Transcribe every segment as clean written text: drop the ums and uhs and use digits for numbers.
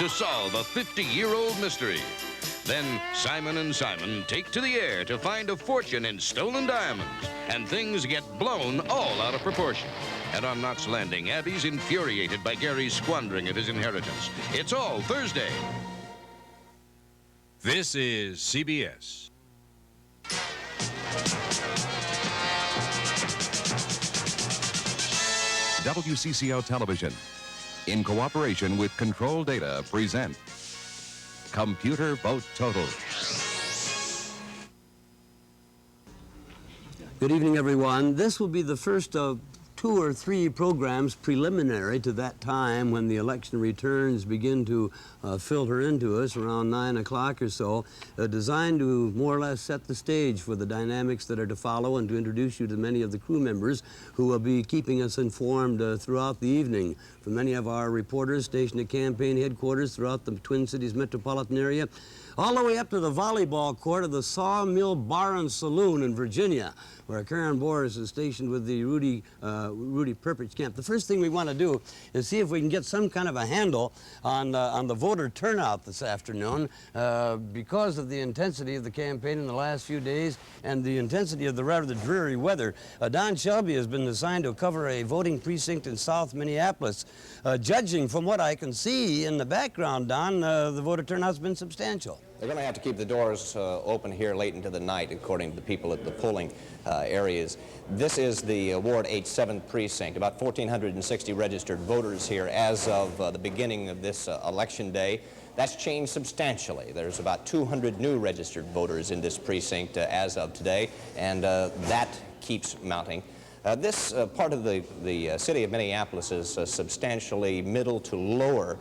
to solve a 50-year-old mystery. Then Simon and Simon take to the air to find a fortune in stolen diamonds, and things get blown all out of proportion. And on Knots Landing, Abby's infuriated by Gary's squandering of his inheritance. It's all Thursday. This is CBS. WCCO Television, in cooperation with Control Data, present Computer Vote Total. Good evening, everyone. This will be the first of 2 or 3 programs preliminary to that time when the election returns begin to filter into us around 9 o'clock or so, designed to more or less set the stage for the dynamics that are to follow and to introduce you to many of the crew members who will be keeping us informed throughout the evening. For many of our reporters stationed at campaign headquarters throughout the Twin Cities metropolitan area, all the way up to the volleyball court of the Sawmill Bar and Saloon in Virginia, where Karen Boris is stationed with the Rudy Perpich camp. The first thing we want to do is see if we can get some kind of a handle on the voter turnout this afternoon, because of the intensity of the campaign in the last few days and the intensity of the rather dreary weather. Don Shelby has been assigned to cover a voting precinct in South Minneapolis. Judging from what I can see in the background, Don, the voter turnout's been substantial. They're going to have to keep the doors open here late into the night, according to the people at the polling areas. This is the Ward 8 7th precinct. About 1,460 registered voters here as of the beginning of this election day. That's changed substantially. There's about 200 new registered voters in this precinct as of today, and that keeps mounting. This part of the city of Minneapolis is substantially middle to lower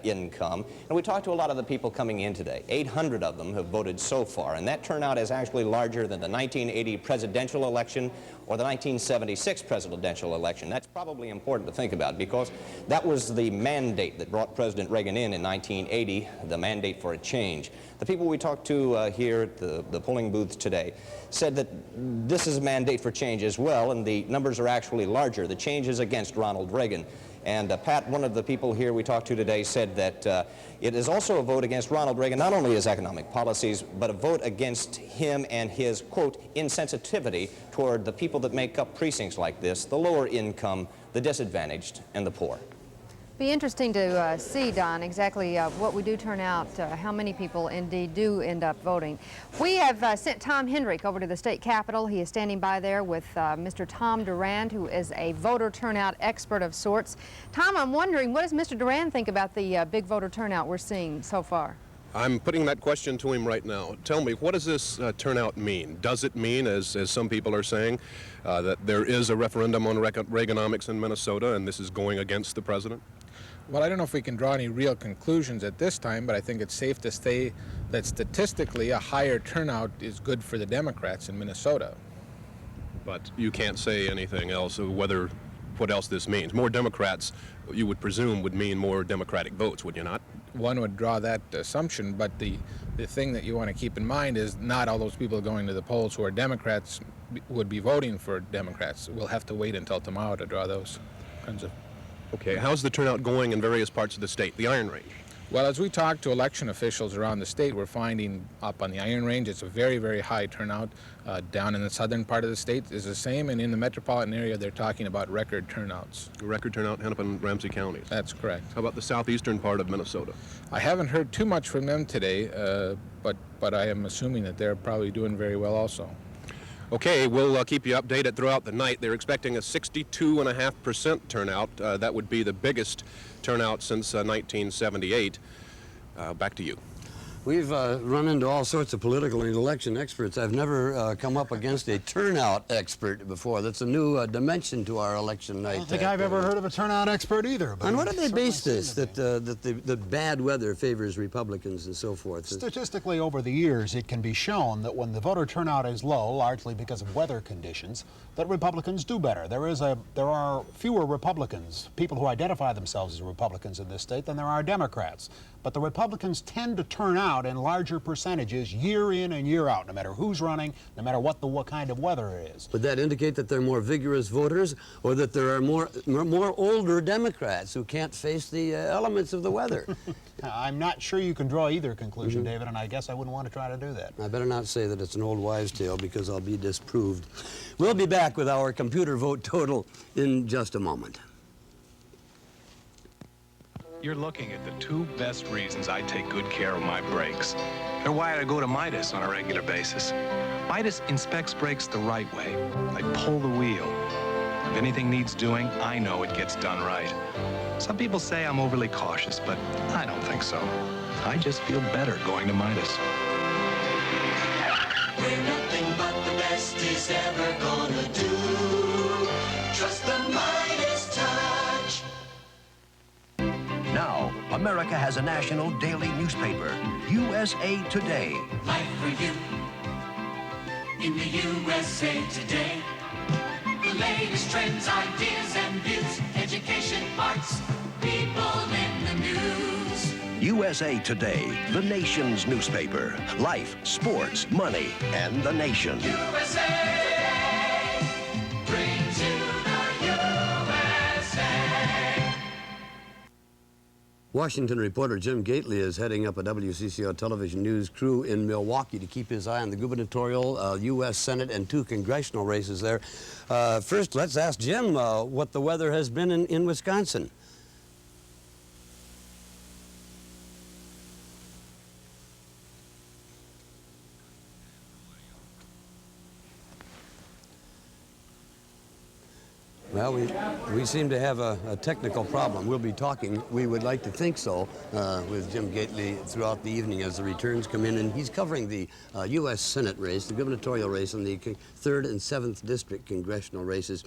income. And we talked to a lot of the people coming in today. 800 of them have voted so far, and that turnout is actually larger than the 1980 presidential election or the 1976 presidential election. That's probably important to think about, because that was the mandate that brought President Reagan in 1980, the mandate for a change. The people we talked to here at the polling booths today said that this is a mandate for change as well, and the numbers are actually larger. The change is against Ronald Reagan. And Pat, one of the people here we talked to today, said that it is also a vote against Ronald Reagan, not only his economic policies, but a vote against him and his, quote, insensitivity toward the people that make up precincts like this, the lower income, the disadvantaged, and the poor. Be interesting to see, Don, exactly what we do turn out, how many people indeed do end up voting. We have sent Tom Hendrick over to the state capitol. He is standing by there with Mr. Tom Durand, who is a voter turnout expert of sorts. Tom, I'm wondering, what does Mr. Durand think about the big voter turnout we're seeing so far? I'm putting that question to him right now. Tell me, what does this turnout mean? Does it mean, as some people are saying, that there is a referendum on Reaganomics in Minnesota and this is going against the president? Well, I don't know if we can draw any real conclusions at this time, but I think it's safe to say that statistically a higher turnout is good for the Democrats in Minnesota. But you can't say anything else of what else this means. More Democrats, you would presume, would mean more Democratic votes, would you not? One would draw that assumption, but the thing that you want to keep in mind is not all those people going to the polls who are Democrats would be voting for Democrats. We'll have to wait until tomorrow to draw those kinds of... Okay, how's the turnout going in various parts of the state, the Iron Range? Well, as we talk to election officials around the state, we're finding up on the Iron Range, it's a very, very high turnout. Down in the southern part of the state is the same, and in the metropolitan area, they're talking about record turnouts. Record turnout in Hennepin and Ramsey counties? That's correct. How about the southeastern part of Minnesota? I haven't heard too much from them today, but I am assuming that they're probably doing very well also. Okay, we'll keep you updated throughout the night. They're expecting a 62.5% turnout. That would be the biggest turnout since 1978. Back to you. We've run into all sorts of political and election experts. I've never come up against a turnout expert before. That's a new dimension to our election night. I don't think I've ever heard of a turnout expert either. But on what do they base this, that the bad weather favors Republicans and so forth? Statistically, over the years, it can be shown that when the voter turnout is low, largely because of weather conditions, that Republicans do better. There are fewer Republicans, people who identify themselves as Republicans in this state, than there are Democrats. but the Republicans tend to turn out in larger percentages year in and year out, no matter who's running, no matter what kind of weather it is. Would that indicate that they're more vigorous voters, or that there are more older Democrats who can't face the elements of the weather? I'm not sure you can draw either conclusion, David, and I guess I wouldn't want to try to do that. I better not say that it's an old wives' tale, because I'll be disproved. We'll be back with our computer vote total in just a moment. You're looking at the two best reasons I take good care of my brakes. They're why I go to Midas on a regular basis. Midas inspects brakes the right way. I pull the wheel. If anything needs doing, I know it gets done right. Some people say I'm overly cautious, but I don't think so. I just feel better going to Midas. Where nothing but the best is ever gonna do. Trust the Midas touch. Now, America has a national daily newspaper, USA Today. Life for you in the USA Today. The latest trends, ideas, and views, education, arts, people in the news. USA Today, the nation's newspaper. Life, sports, money, and the nation. USA Today brings you the USA. Washington reporter Jim Gately is heading up a WCCO television news crew in Milwaukee to keep his eye on the gubernatorial, U.S. Senate, and 2 congressional races there. First, let's ask Jim what the weather has been in Wisconsin. Well, we seem to have a technical problem. We'll be talking, we would like to think so, with Jim Gately throughout the evening as the returns come in. And he's covering the U.S. Senate race, the gubernatorial race, and the 3rd and 7th District congressional races.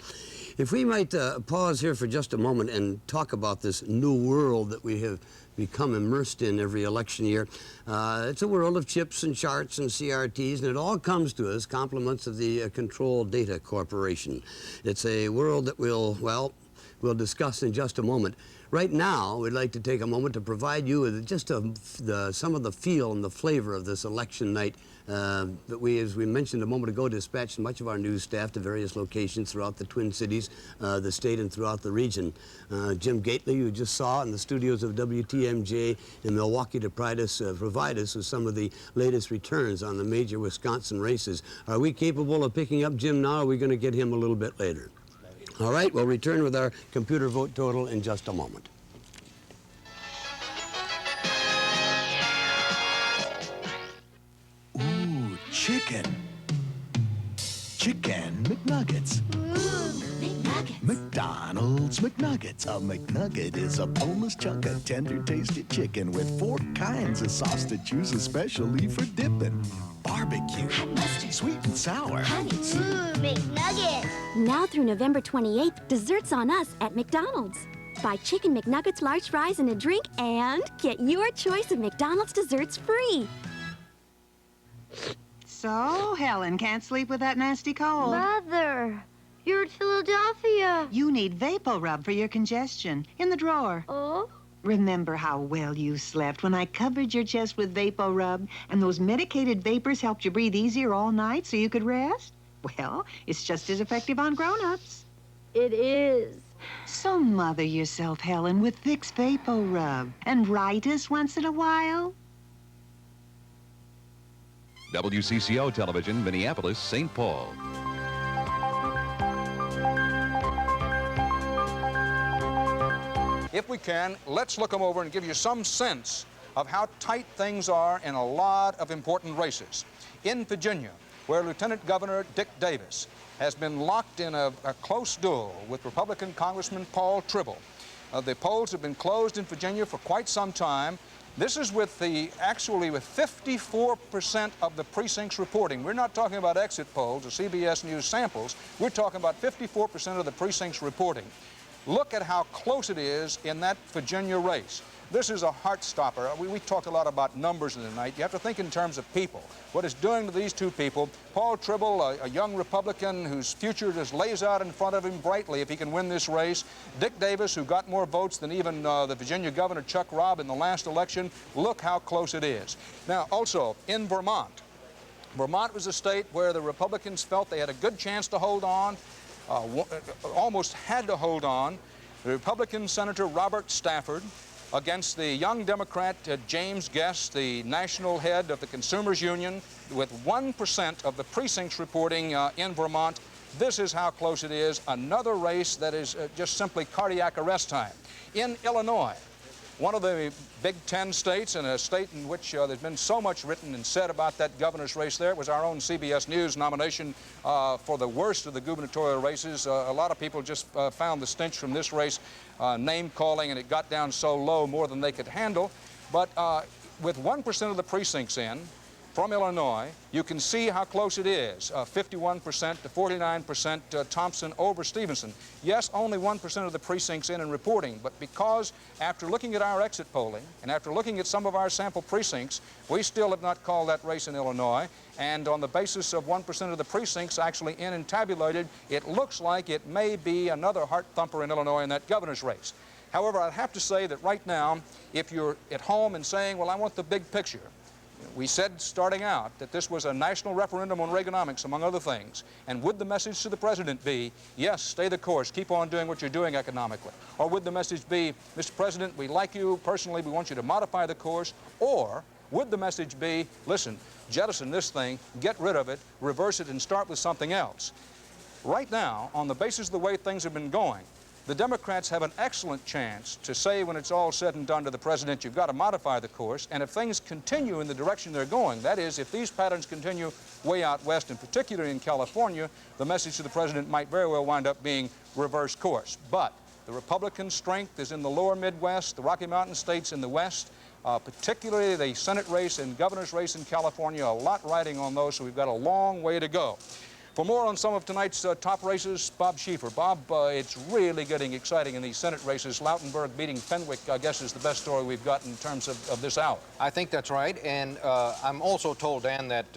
If we might pause here for just a moment and talk about this new world that we have become immersed in every election year. It's a world of chips and charts and CRTs, and it all comes to us compliments of the Control Data Corporation. It's a world that we'll discuss in just a moment. Right now, we'd like to take a moment to provide you with just some of the feel and the flavor of this election night that we, as we mentioned a moment ago, dispatched much of our news staff to various locations throughout the Twin Cities, the state, and throughout the region. Jim Gately, you just saw in the studios of WTMJ in Milwaukee, to provide us with some of the latest returns on the major Wisconsin races. Are we capable of picking up Jim now, or are we going to get him a little bit later? All right, we'll return with our computer vote total in just a moment. Ooh, chicken. Chicken McNuggets. Ooh, McNuggets. McDonald's McNuggets. A McNugget is a boneless chunk of tender, tasty chicken with 4 kinds of sauce to choose especially for dipping. Barbecue. Hot mustard. Sweet and sour. Honey. Ooh, McNuggets. Now through November 28th, desserts on us at McDonald's. Buy Chicken McNuggets, large fries, and a drink, and get your choice of McDonald's desserts free. So, Helen can't sleep with that nasty cold. Mother, you're in Philadelphia. You need VapoRub for your congestion. In the drawer. Oh? Remember how well you slept when I covered your chest with VapoRub, and those medicated vapors helped you breathe easier all night so you could rest? Well, it's just as effective on grown-ups. It is. So mother yourself, Helen, with Vicks VapoRub, and write us once in a while. WCCO Television, Minneapolis, St. Paul. If we can, let's look them over and give you some sense of how tight things are in a lot of important races. In Virginia, where Lieutenant Governor Dick Davis has been locked in a close duel with Republican Congressman Paul Tribble. The polls have been closed in Virginia for quite some time. This is with actually with 54% of the precincts reporting. We're not talking about exit polls or CBS News samples. We're talking about 54% of the precincts reporting. Look at how close it is in that Virginia race. This is a heart stopper. We talked a lot about numbers tonight. You have to think in terms of people. What it's doing to these two people, Paul Tribble, a young Republican whose future just lays out in front of him brightly if he can win this race. Dick Davis, who got more votes than even the Virginia Governor Chuck Robb in the last election. Look how close it is. Now, also, in Vermont. Vermont was a state where the Republicans felt they had a good chance to hold on, almost had to hold on. The Republican Senator Robert Stafford against the young Democrat James Guest, the national head of the Consumers Union, with 1% of the precincts reporting in Vermont. This is how close it is. Another race that is just simply cardiac arrest time. In Illinois, one of the Big Ten states, and a state in which there's been so much written and said about that governor's race there. It was our own CBS News nomination for the worst of the gubernatorial races. A lot of people just found the stench from this race name-calling, and it got down so low, more than they could handle. But with 1% of the precincts in, from Illinois, you can see how close it is, 51% to 49% Thompson over Stevenson. Yes, only 1% of the precincts in and reporting, but because after looking at our exit polling and after looking at some of our sample precincts, we still have not called that race in Illinois, and on the basis of 1% of the precincts actually in and tabulated, it looks like it may be another heart thumper in Illinois in that governor's race. However, I'd have to say that right now, if you're at home and saying, well, I want the big picture, we said starting out that this was a national referendum on Reaganomics, among other things. And would the message to the president be, yes, stay the course, keep on doing what you're doing economically? Or would the message be, Mr. President, we like you personally, we want you to modify the course? Or would the message be, listen, jettison this thing, get rid of it, reverse it, and start with something else? Right now, on the basis of the way things have been going, the Democrats have an excellent chance to say when it's all said and done to the president, you've got to modify the course, and if things continue in the direction they're going, that is, if these patterns continue way out west, and particularly in California, the message to the president might very well wind up being reverse course. But the Republican strength is in the lower Midwest, the Rocky Mountain states in the west, particularly the Senate race and governor's race in California, a lot riding on those, so we've got a long way to go. For more on some of tonight's top races, Bob Schieffer. Bob, it's really getting exciting in these Senate races. Lautenberg beating Fenwick, I guess, is the best story we've got in terms of this hour. I think that's right, and I'm also told, Dan, that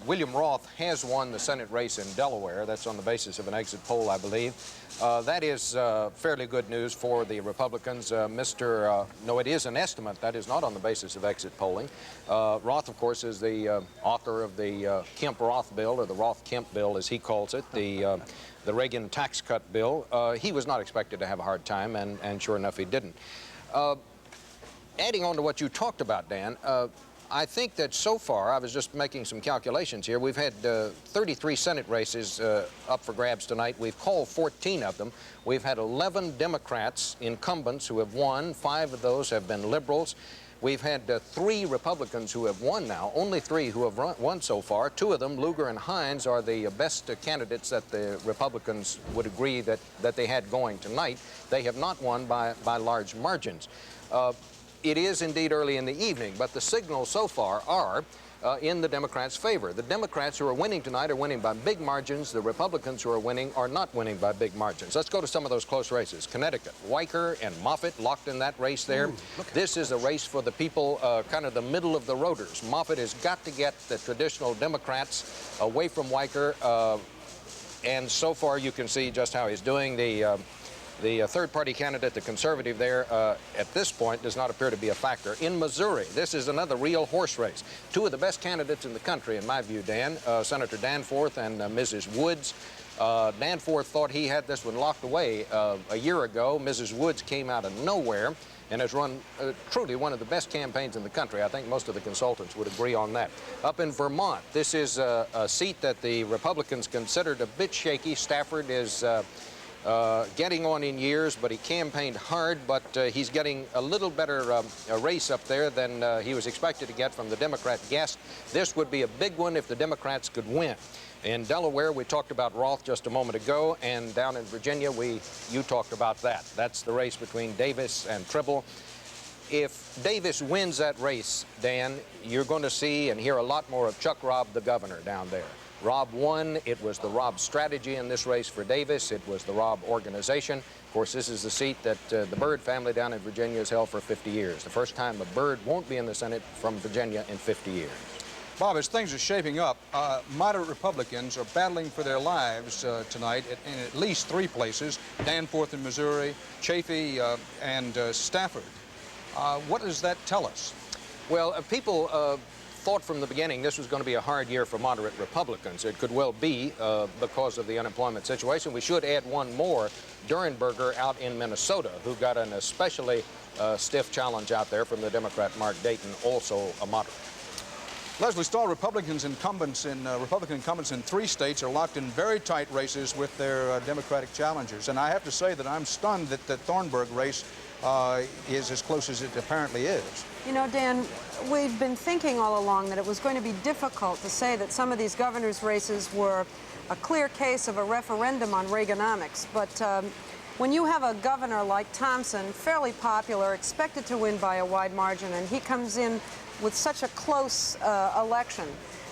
William Roth has won the Senate race in Delaware. That's on the basis of an exit poll, I believe. That is fairly good news for the Republicans. No, it is an estimate. That is not on the basis of exit polling. Roth, of course, is the author of the Kemp-Roth bill, or the Roth-Kemp bill, as he calls it, the Reagan tax cut bill. He was not expected to have a hard time, and sure enough, he didn't. Adding on to what you talked about, Dan, I think that so far, I was just making some calculations here, we've had 33 Senate races up for grabs tonight. We've called 14 of them. We've had 11 Democrats, incumbents, who have won. 5 of those have been liberals. We've had 3 Republicans who have won now, only 3 who have won so far. 2 of them, Lugar and Hines, are the best candidates that the Republicans would agree that they had going tonight. They have not won by large margins. It is indeed early in the evening, but the signals so far are in the Democrats' favor. The Democrats who are winning tonight are winning by big margins. The Republicans who are winning are not winning by big margins. Let's go to some of those close races. Connecticut, Weicker and Moffitt locked in that race there. This is a race for the people, kind of the middle of the roaders. Moffitt has got to get the traditional Democrats away from Weicker, and so far you can see just how he's doing. The third-party candidate, the conservative there, at this point does not appear to be a factor. In Missouri, this is another real horse race. 2 of the best candidates in the country, in my view, Dan, Senator Danforth and Mrs. Woods. Danforth thought he had this one locked away a year ago. Mrs. Woods came out of nowhere and has run truly one of the best campaigns in the country. I think most of the consultants would agree on that. Up in Vermont, this is a seat that the Republicans considered a bit shaky. Stafford is getting on in years, but he campaigned hard, but he's getting a little better race up there than he was expected to get from the Democrat Guest. This would be a big one if the Democrats could win. In Delaware, we talked about Roth just a moment ago, and down in Virginia, you talked about that. That's the race between Davis and Tribble. If Davis wins that race, Dan, you're going to see and hear a lot more of Chuck Robb, the governor, down there. Rob won. It was the Rob strategy in this race for Davis. It was the Rob organization. Of course, this is the seat that the Byrd family down in Virginia has held for 50 years. The first time a Byrd won't be in the Senate from Virginia in 50 years. Bob, as things are shaping up, moderate Republicans are battling for their lives tonight in at least 3 places: Danforth in Missouri, Chaffee, and Stafford. What does that tell us? Well, people thought from the beginning this was going to be a hard year for moderate Republicans. It could well be because of the unemployment situation. We should add one more, Durenberger out in Minnesota, who got an especially stiff challenge out there from the Democrat Mark Dayton, also a moderate. Leslie Stahl, Republican incumbents in 3 states are locked in very tight races with their Democratic challengers. And I have to say that I'm stunned that the Thornburg race is as close as it apparently is. You know, Dan, we've been thinking all along that it was going to be difficult to say that some of these governor's races were a clear case of a referendum on Reaganomics. But when you have a governor like Thompson, fairly popular, expected to win by a wide margin, and he comes in with such a close election,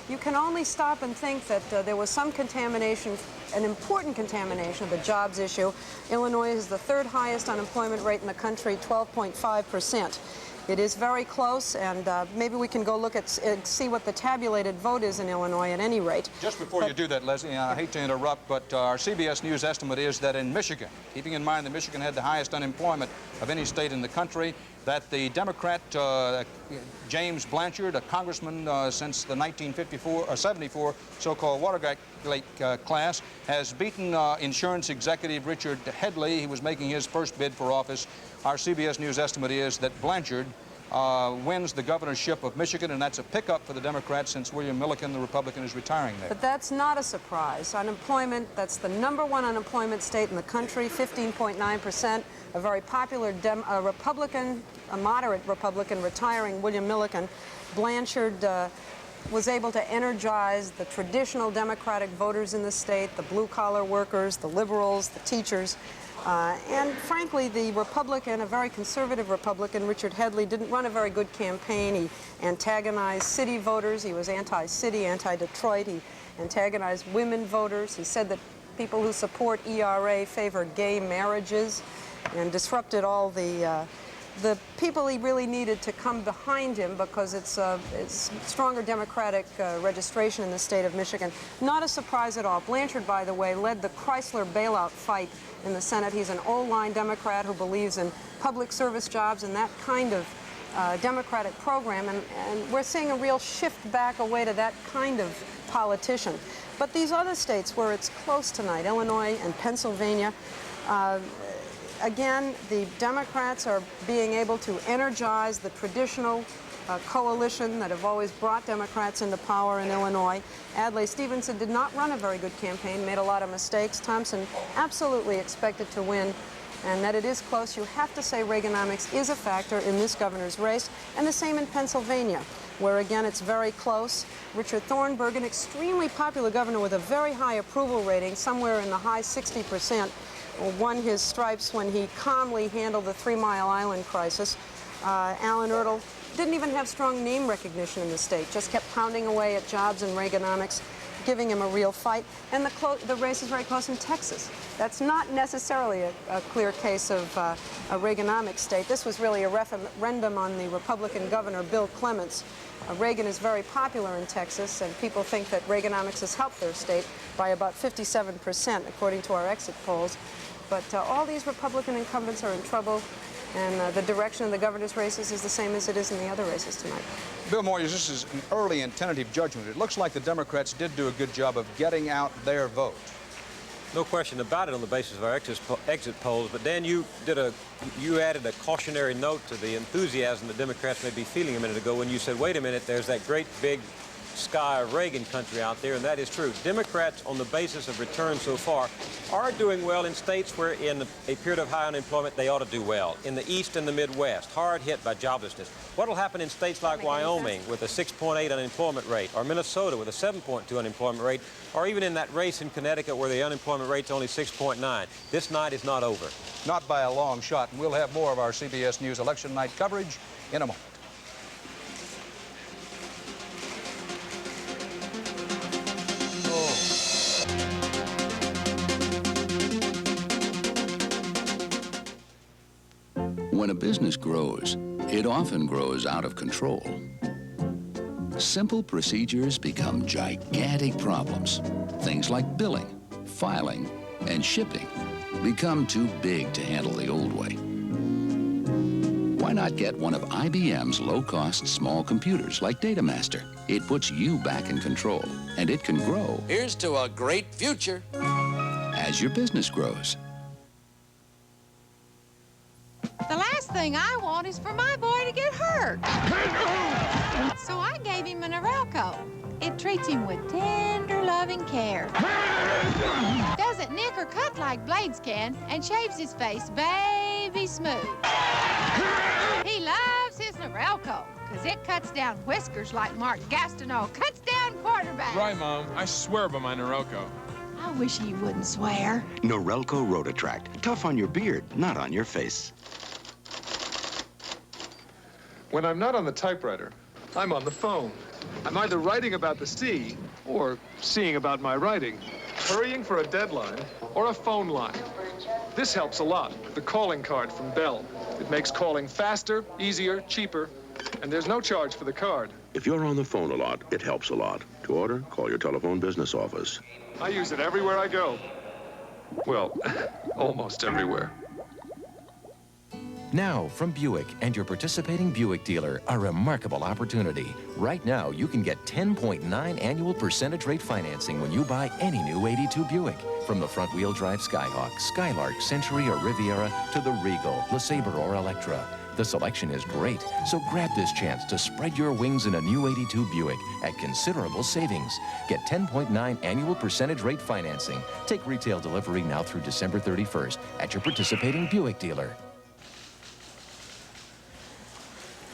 you can only stop and think that there was some contamination, an important contamination of the jobs issue. Illinois is the 3rd highest unemployment rate in the country, 12.5%. It is very close, and maybe we can go look at see what the tabulated vote is in Illinois at any rate. Just before you do that, Leslie, I hate to interrupt, but our CBS News estimate is that in Michigan, keeping in mind that Michigan had the highest unemployment of any state in the country, that the Democrat James Blanchard, a congressman since the 1974 so-called Watergate class, has beaten insurance executive Richard Headley. He was making his first bid for office. Our CBS News estimate is that Blanchard wins the governorship of Michigan, and that's a pickup for the Democrats since William Milliken, the Republican, is retiring there. But that's not a surprise. Unemployment, that's the #1 unemployment state in the country, 15.9%. A very popular Republican, a moderate Republican, retiring William Milliken. Blanchard was able to energize the traditional Democratic voters in the state, the blue-collar workers, the liberals, the teachers. And frankly, the Republican, a very conservative Republican, Richard Headley, didn't run a very good campaign. He antagonized city voters. He was anti-city, anti-Detroit. He antagonized women voters. He said that people who support ERA favor gay marriages, and disrupted all the people he really needed to come behind him, because it's stronger Democratic registration in the state of Michigan. Not a surprise at all. Blanchard, by the way, led the Chrysler bailout fight in the Senate. He's an old-line Democrat who believes in public service jobs and that kind of Democratic program, and we're seeing a real shift back away to that kind of politician. But these other states where it's close tonight, Illinois and Pennsylvania, again, the Democrats are being able to energize the traditional coalition that have always brought Democrats into power in Illinois. Adlai Stevenson did not run a very good campaign, made a lot of mistakes. Thompson absolutely expected to win, and that it is close. You have to say Reaganomics is a factor in this governor's race, and the same in Pennsylvania, where again it's very close. Richard Thornburg, an extremely popular governor with a very high approval rating, somewhere in the high 60%, won his stripes when he calmly handled the 3 Mile Island crisis. Alan Ertl didn't even have strong name recognition in the state, just kept pounding away at jobs and Reaganomics, giving him a real fight. And the race is very close in Texas. That's not necessarily a clear case of a Reaganomics state. This was really a referendum on the Republican governor, Bill Clements. Reagan is very popular in Texas, and people think that Reaganomics has helped their state by about 57%, according to our exit polls. But all these Republican incumbents are in trouble, and the direction of the governor's races is the same as it is in the other races tonight. Bill Moyers, this is an early and tentative judgment. It looks like the Democrats did do a good job of getting out their vote. No question about it on the basis of our exit polls. But Dan, you added a cautionary note to the enthusiasm the Democrats may be feeling a minute ago when you said, wait a minute, there's that great big sky of Reagan country out there, and that is true. Democrats, on the basis of returns so far, are doing well in states where in a period of high unemployment they ought to do well. In the East and the Midwest, hard hit by joblessness. What will happen in states like Wyoming with a 6.8 unemployment rate, or Minnesota with a 7.2 unemployment rate, or even in that race in Connecticut where the unemployment rate's only 6.9? This night is not over. Not by a long shot, and we'll have more of our CBS News election night coverage in a moment. When a business grows, it often grows out of control. Simple procedures become gigantic problems. Things like billing, filing, and shipping become too big to handle the old way. Why not get one of IBM's low-cost small computers like DataMaster? It puts you back in control, and it can grow. Here's to a great future. As your business grows. The last thing I want is for my boy to get hurt. So I gave him an Norelco. It treats him with tender, loving care. Doesn't nick or cut like blades can, and shaves his face baby smooth. He loves his Norelco, because it cuts down whiskers like Mark Gastineau cuts down quarterbacks. Right, Mom. I swear by my Norelco. I wish he wouldn't swear. Norelco Rotatract. Tough on your beard, not on your face. When I'm not on the typewriter, I'm on the phone. I'm either writing about the sea or seeing about my writing, hurrying for a deadline or a phone line. This helps a lot with the calling card from Bell. It makes calling faster, easier, cheaper, and there's no charge for the card. If you're on the phone a lot, it helps a lot. To order, call your telephone business office. I use it everywhere I go. Well, almost everywhere. Now, from Buick and your participating Buick dealer, a remarkable opportunity. Right now, you can get 10.9 annual percentage rate financing when you buy any new 82 Buick. From the front-wheel drive Skyhawk, Skylark, Century, or Riviera to the Regal, LeSabre, or Electra. The selection is great, so grab this chance to spread your wings in a new 82 Buick at considerable savings. Get 10.9 annual percentage rate financing. Take retail delivery now through December 31st at your participating Buick dealer.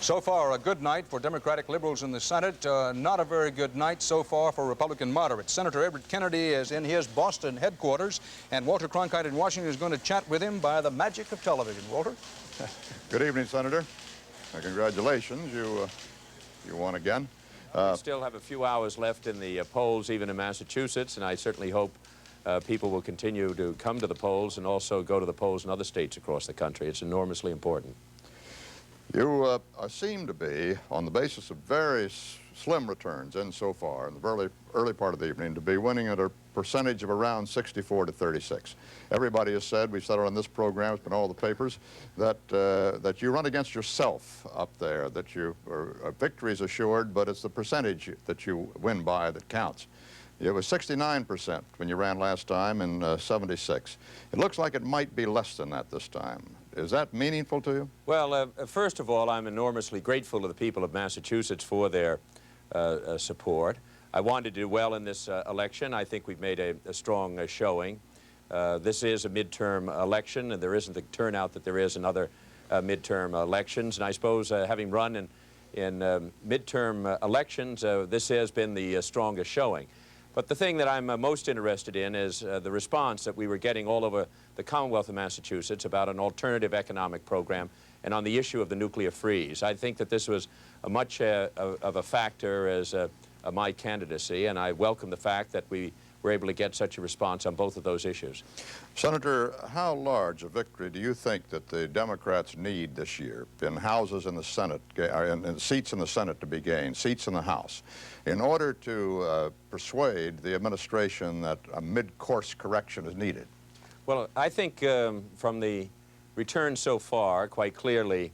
So far, a good night for Democratic liberals in the Senate. Not a very good night so far for Republican moderates. Senator Edward Kennedy is in his Boston headquarters, and Walter Cronkite in Washington is going to chat with him by the magic of television. Walter? Good evening, Senator. Congratulations. You won again. We still have a few hours left in the polls, even in Massachusetts, and I certainly hope people will continue to come to the polls and also go to the polls in other states across the country. It's enormously important. You seem to be, on the basis of very slim returns insofar in the early part of the evening, to be winning at a percentage of around 64 to 36. Everybody has said, we've said it on this program, it's been all the papers, that that you run against yourself up there, that victory is assured, but it's the percentage that you win by that counts. It was 69% when you ran last time in 76. It looks like it might be less than that this time. Is that meaningful to you? Well, first of all, I'm enormously grateful to the people of Massachusetts for their support. I wanted to do well in this election. I think we've made a strong showing. This is a midterm election, and there isn't the turnout that there is in other midterm elections. And I suppose having run in midterm elections, this has been the strongest showing. But the thing that I'm most interested in is the response that we were getting all over the Commonwealth of Massachusetts about an alternative economic program and on the issue of the nuclear freeze. I think that this was much of a factor as my candidacy, and I welcome the fact that we were able to get such a response on both of those issues. Senator, how large a victory do you think that the Democrats need this year in houses in the Senate, and seats in the Senate to be gained, seats in the House, in order to persuade the administration that a mid-course correction is needed? Well, I think from the return so far, quite clearly,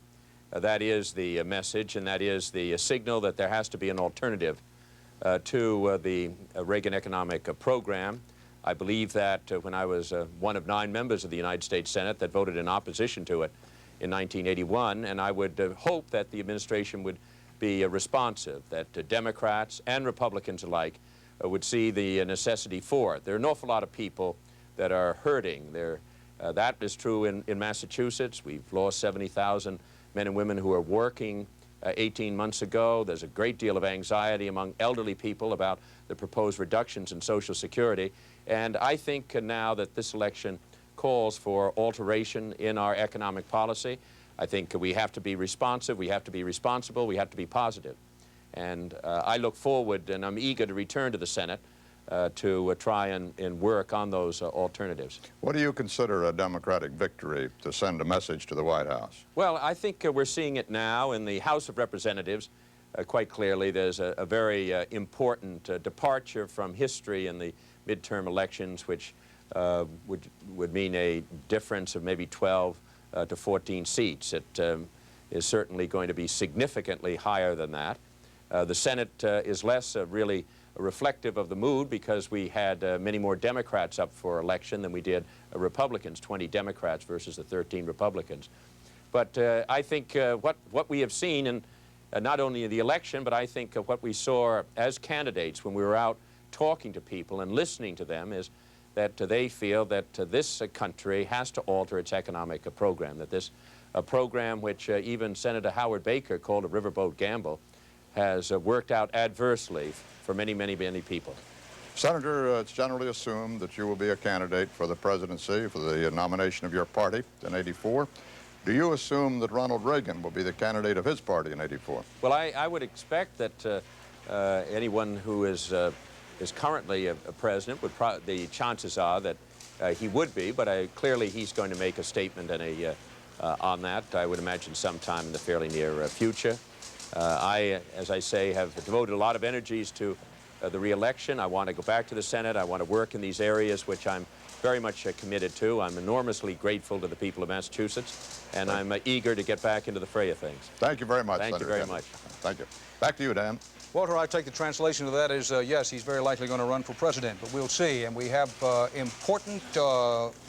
that is the message, and that is the signal that there has to be an alternative to the Reagan economic program. I believe that when I was one of 9 members of the United States Senate that voted in opposition to it in 1981, and I would hope that the administration would be responsive, that Democrats and Republicans alike would see the necessity for it. There are an awful lot of people that are hurting. That is true in Massachusetts. We've lost 70,000 men and women who are working 18 months ago. There's a great deal of anxiety among elderly people about the proposed reductions in Social Security. And I think now that this election calls for alteration in our economic policy, I think we have to be responsive, we have to be responsible, we have to be positive. And I look forward, and I'm eager to return to the Senate to try and work on those alternatives. What do you consider a Democratic victory to send a message to the White House? Well, I think we're seeing it now in the House of Representatives. Quite clearly, there's a very important departure from history in the midterm elections, which would mean a difference of maybe 12 to 14 seats. It is certainly going to be significantly higher than that. The Senate is less really reflective of the mood because we had many more Democrats up for election than we did Republicans, 20 Democrats versus the 13 Republicans. But I think what we have seen in not only the election, but I think what we saw as candidates when we were out talking to people and listening to them is that they feel that this country has to alter its economic program, that this program which even Senator Howard Baker called a riverboat gamble has worked out adversely for many, many, many people. Senator, it's generally assumed that you will be a candidate for the presidency, for the nomination of your party in '84. Do you assume that Ronald Reagan will be the candidate of his party in '84? Well, I would expect that anyone who is currently a president, the chances are that he would be, but clearly he's going to make a statement and on that, I would imagine sometime in the fairly near future. I, as I say, have devoted a lot of energies to the re-election. I want to go back to the Senate. I want to work in these areas which I'm very much committed to. I'm enormously grateful to the people of Massachusetts, and I'm eager to get back into the fray of things. Thank you very much, Thank Senator you very Kennedy. much. Thank you. Back to you, Dan. Walter, I take the translation of that as, yes, he's very likely going to run for president, but we'll see. And we have important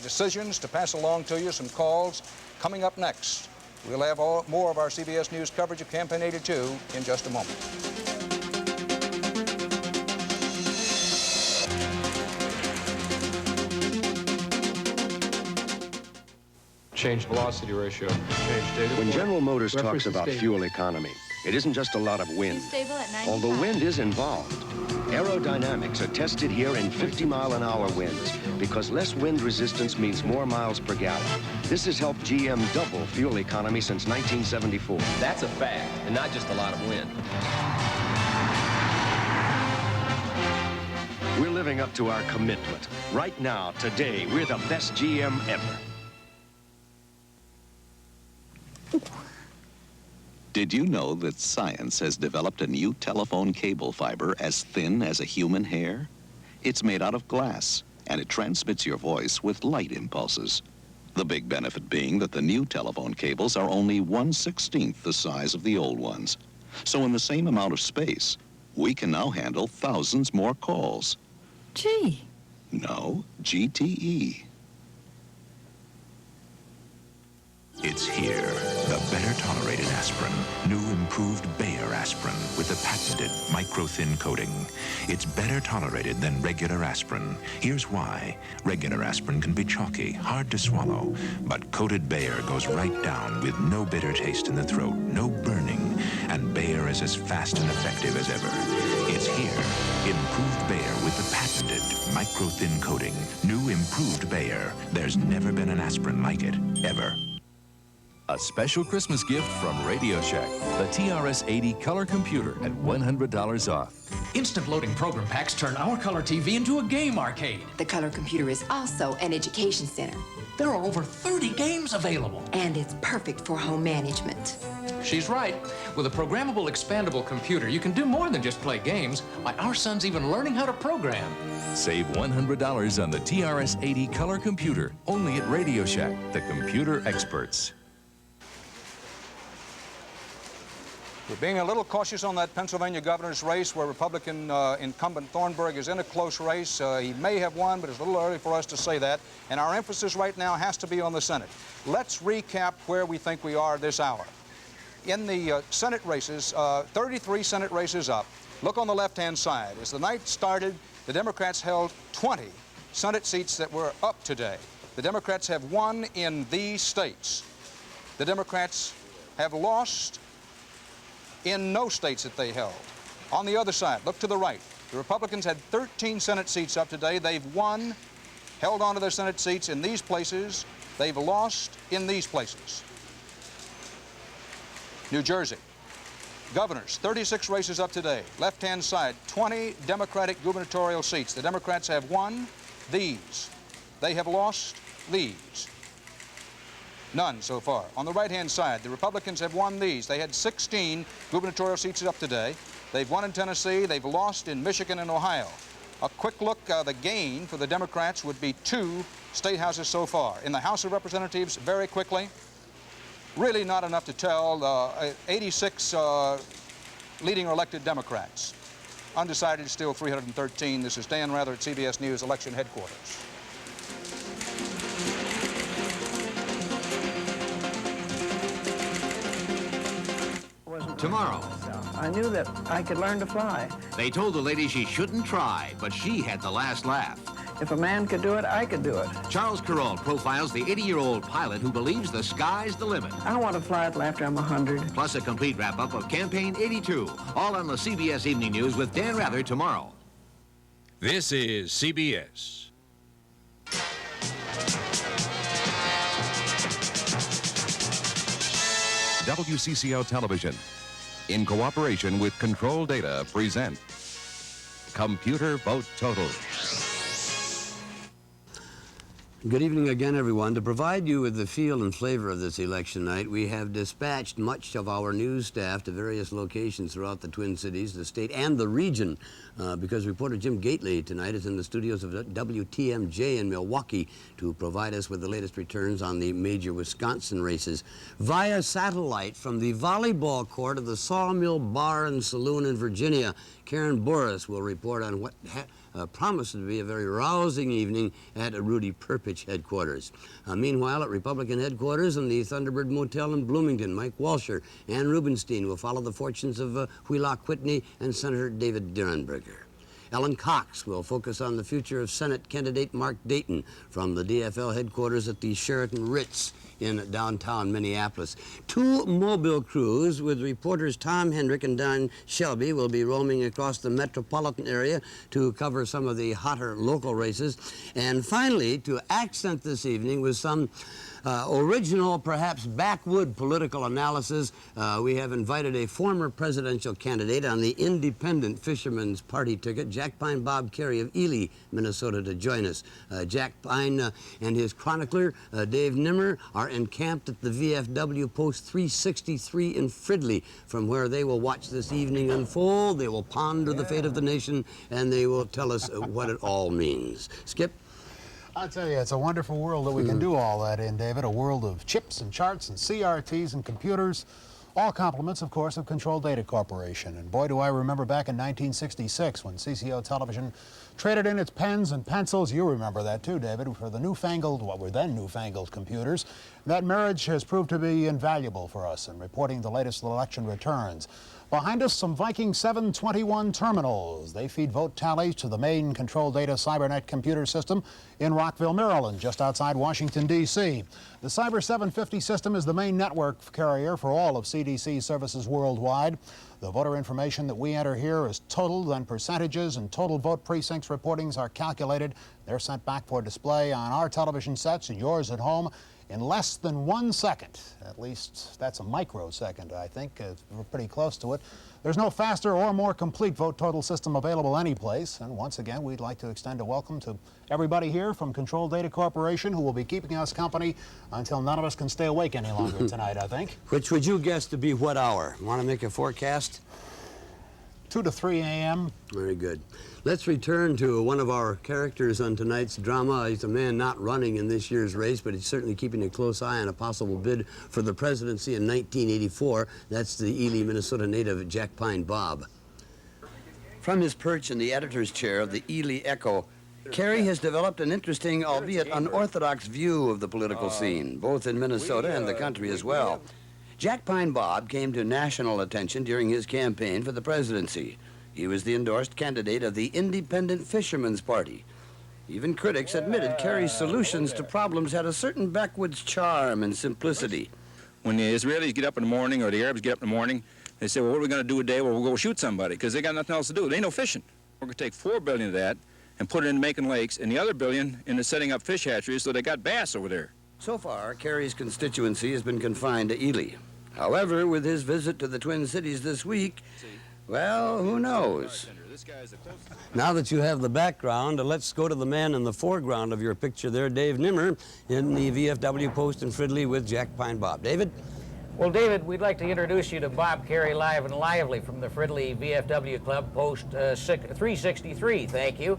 decisions to pass along to you, some calls coming up next. We'll have more of our CBS News coverage of Campaign 82 in just a moment. Change velocity ratio. Change data. When General Motors talks Reference about stable. fuel economy, it isn't just a lot of wind. Stable at 95. Although wind is involved, aerodynamics are tested here in 50-mile-an-hour winds because less wind resistance means more miles per gallon. This has helped GM double fuel economy since 1974. That's a fact, and not just a lot of wind. We're living up to our commitment. Right now, today, we're the best GM ever. Did you know that science has developed a new telephone cable fiber as thin as a human hair? It's made out of glass, and it transmits your voice with light impulses. The big benefit being that the new telephone cables are only 1/16 the size of the old ones. So in the same amount of space, we can now handle thousands more calls. Gee. No, GTE. It's here, the better-tolerated aspirin, new improved Bayer aspirin with the patented micro-thin coating. It's better tolerated than regular aspirin. Here's why. Regular aspirin can be chalky, hard to swallow, but coated Bayer goes right down with no bitter taste in the throat, no burning, and Bayer is as fast and effective as ever. It's here, improved Bayer with the patented micro-thin coating. New improved Bayer. There's never been an aspirin like it, ever. A special Christmas gift from Radio Shack, the TRS-80 color computer at $100 off. Instant loading program packs turn our color TV into a game arcade. The color computer is also an education center. There are over 30 games available. And it's perfect for home management. She's right. With a programmable, expandable computer, you can do more than just play games. Why, our son's even learning how to program. Save $100 on the TRS-80 color computer, only at Radio Shack, the computer experts. We're being a little cautious on that Pennsylvania governor's race where Republican incumbent Thornburg is in a close race. He may have won, but it's a little early for us to say that. And our emphasis right now has to be on the Senate. Let's recap where we think we are this hour. In the Senate races, 33 Senate races up. Look on the left-hand side. As the night started, the Democrats held 20 Senate seats that were up today. The Democrats have won in these states. The Democrats have lost in no states that they held. On the other side, look to the right. The Republicans had 13 Senate seats up today. They've won, held on to their Senate seats in these places. They've lost in these places. New Jersey, Governors, 36 races up today. Left-hand side, 20 Democratic gubernatorial seats. The Democrats have won these. They have lost these. None so far. On the right-hand side, the Republicans have won these. They had 16 gubernatorial seats up today. They've won in Tennessee. They've lost in Michigan and Ohio. A quick look, the gain for the Democrats would be 2 state houses so far. In the House of Representatives, very quickly, really not enough to tell. 86 leading or elected Democrats. Undecided, still 313. This is Dan Rather at CBS News Election Headquarters. Tomorrow. I knew that I could learn to fly. They told the lady she shouldn't try, but she had the last laugh. If a man could do it, I could do it. Charles Carroll profiles the 80-year-old pilot who believes the sky's the limit. I want to fly till after I'm 100. Plus a complete wrap-up of Campaign 82, all on the CBS Evening News with Dan Rather tomorrow. This is CBS. WCCO Television, in cooperation with Control Data, present Computer Vote Total. Good evening again, everyone. To provide you with the feel and flavor of this election night, we have dispatched much of our news staff to various locations throughout the Twin Cities, the state, and the region, because reporter Jim Gately tonight is in the studios of WTMJ in Milwaukee to provide us with the latest returns on the major Wisconsin races. Via satellite from the volleyball court of the Sawmill Bar and Saloon in Virginia, Karen Boris will report on what promises to be a very rousing evening at Rudy Perpich headquarters. Meanwhile, at Republican headquarters in the Thunderbird Motel in Bloomington, Mike Walsher and Rubenstein will follow the fortunes of Wheelock Whitney and Senator David Durenberger. Ellen Cox will focus on the future of Senate candidate Mark Dayton from the DFL headquarters at the Sheraton Ritz in downtown Minneapolis. 2 mobile crews with reporters Tom Hendrick and Don Shelby will be roaming across the metropolitan area to cover some of the hotter local races. And finally, to accent this evening with some original, perhaps backwood political analysis, we have invited a former presidential candidate on the Independent Fisherman's Party ticket, Jack Pine Bob Carey of Ely, Minnesota, to join us. Jack Pine and his chronicler, Dave Nimmer, are encamped at the VFW Post 363 in Fridley, from where they will watch this evening unfold. They will ponder the fate of the nation, and they will tell us what it all means. Skip? I'll tell you, it's a wonderful world that we can do all that in, David. A world of chips and charts and CRTs and computers. All compliments, of course, of Control Data Corporation. And boy, do I remember back in 1966 when CCO Television traded in its pens and pencils. You remember that too, David, for the newfangled, what were then newfangled computers. That marriage has proved to be invaluable for us in reporting the latest election returns. Behind us, some Viking 721 terminals. They feed vote tallies to the main Control Data CyberNet computer system in Rockville, Maryland, just outside Washington, D.C. The Cyber 750 system is the main network carrier for all of CDC services worldwide. The voter information that we enter here is totaled, then percentages and total vote precincts reportings are calculated. They're sent back for display on our television sets and yours at home in less than 1 second. At least that's a microsecond, I think. We're pretty close to it. There's no faster or more complete vote total system available anyplace. And once again, we'd like to extend a welcome to everybody here from Control Data Corporation, who will be keeping us company until none of us can stay awake any longer tonight, I think. Which would you guess to be what hour? Want to make a forecast? 2 to 3 a.m. Very good. Let's return to one of our characters on tonight's drama. He's a man not running in this year's race, but he's certainly keeping a close eye on a possible bid for the presidency in 1984. That's the Ely, Minnesota native Jack Pine Bob. From his perch in the editor's chair of the Ely Echo, Carey has developed an interesting, albeit unorthodox, view of the political scene, both in Minnesota and the country as well. Jack Pine Bob came to national attention during his campaign for the presidency. He was the endorsed candidate of the Independent Fisherman's Party. Even critics admitted Carey's solutions to problems had a certain backwoods charm and simplicity. When the Israelis get up in the morning or the Arabs get up in the morning, they say, well, what are we going to do today? Well, we'll go shoot somebody because they got nothing else to do. They ain't no fishing. We're going to take $4 billion of that and put it into making lakes and the other $1 billion into setting up fish hatcheries so they got bass over there. So far, Carey's constituency has been confined to Ely. However, with his visit to the Twin Cities this week, well, who knows? Now that you have the background, let's go to the man in the foreground of your picture there, Dave Nimmer, in the VFW post in Fridley with Jack Pine Bob. David? Well, David, we'd like to introduce you to Bob Carey Live and Lively from the Fridley VFW Club, post 363. Thank you.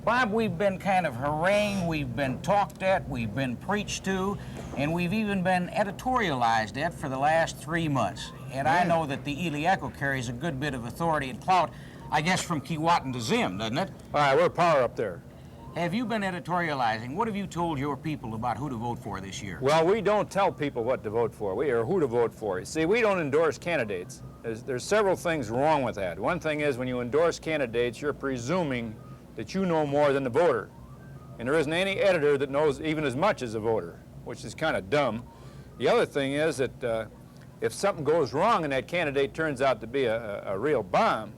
Bob, we've been kind of harangued, we've been talked at, we've been preached to, and we've even been editorialized at for the last 3 months. And I know that the Ely Echo carries a good bit of authority and clout, I guess from Keewatin to Zim, doesn't it? All right, we're power up there. Have you been editorializing? What have you told your people about who to vote for this year? Well, we don't tell people what to vote for, or who to vote for. You see, we don't endorse candidates. There's several things wrong with that. One thing is when you endorse candidates, you're presuming that you know more than the voter. And there isn't any editor that knows even as much as a voter, which is kind of dumb. The other thing is that if something goes wrong and that candidate turns out to be a real bomb,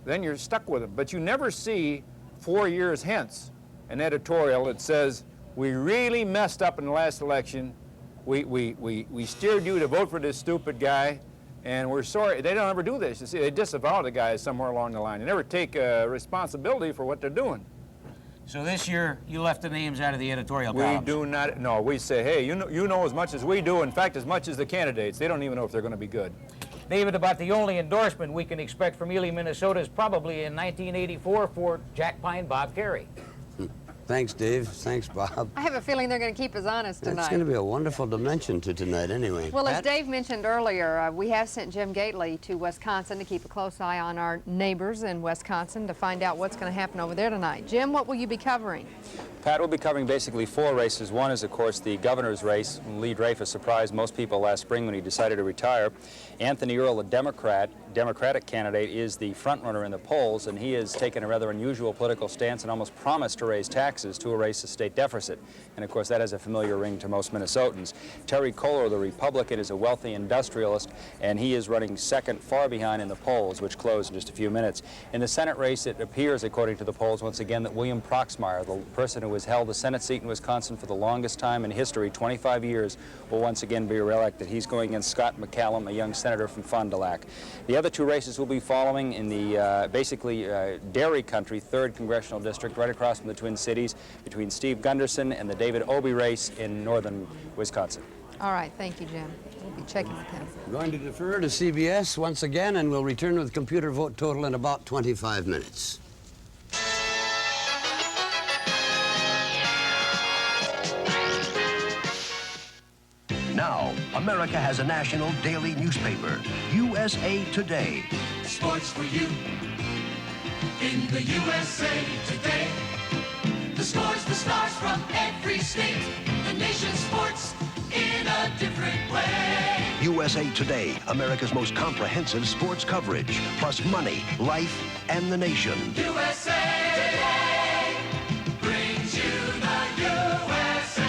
then you're stuck with him. But you never see 4 years hence an editorial that says, we really messed up in the last election, we steered you to vote for this stupid guy, and we're sorry. They don't ever do this. You see, they disavow the guys somewhere along the line. They never take responsibility for what they're doing. So this year, you left the names out of the editorial columns. We do not, no, we say, hey, you know as much as we do, in fact, as much as the candidates. They don't even know if they're going to be good. David, about the only endorsement we can expect from Ely, Minnesota is probably in 1984 for Jack Pine Bob Carey. Thanks, Dave. Thanks, Bob. I have a feeling they're going to keep us honest tonight. It's going to be a wonderful dimension to tonight anyway. Well, as Dave mentioned earlier, we have sent Jim Gately to Wisconsin to keep a close eye on our neighbors in Wisconsin to find out what's going to happen over there tonight. Jim, what will you be covering? Pat, we'll be covering basically 4 races. One is, of course, the governor's race. Lee Dreyfus surprised most people last spring when he decided to retire. Anthony Earl, a Democratic candidate, is the front-runner in the polls, and he has taken a rather unusual political stance and almost promised to raise taxes to erase the state deficit. And, of course, that has a familiar ring to most Minnesotans. Terry Kohler, the Republican, is a wealthy industrialist, and he is running second, far behind in the polls, which close in just a few minutes. In the Senate race, it appears, according to the polls, once again, that William Proxmire, the person who has held the Senate seat in Wisconsin for the longest time in history, 25 years, will once again be reelected. He's going against Scott McCallum, a young senator from Fond du Lac. The other 2 races will be following in the basically dairy country, 3rd Congressional District, right across from the Twin Cities, between Steve Gunderson and the David Obey race in northern Wisconsin. All right, thank you, Jim. We'll be checking with him. We're going to defer to CBS once again, and we'll return with computer vote total in about 25 minutes. Now, America has a national daily newspaper, USA Today. Sports for you in the USA Today. The scores, the stars from every state. The nation's sports in a different way. USA Today, America's most comprehensive sports coverage, plus money, life, and the nation. USA Today brings you the USA.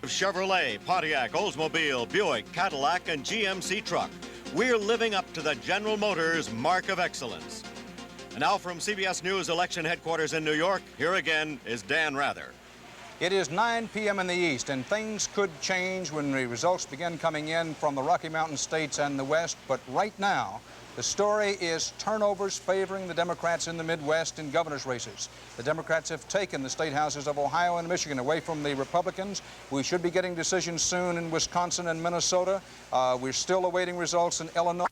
Chevrolet, Pontiac, Oldsmobile, Buick, Cadillac, and GMC truck. We're living up to the General Motors mark of excellence. And now from CBS News election headquarters in New York, here again is Dan Rather. It is 9 p.m. in the east, and things could change when the results begin coming in from the Rocky Mountain states and the west. But right now, the story is turnovers favoring the Democrats in the Midwest in governor's races. The Democrats have taken the state houses of Ohio and Michigan away from the Republicans. We should be getting decisions soon in Wisconsin and Minnesota. We're still awaiting results in Illinois.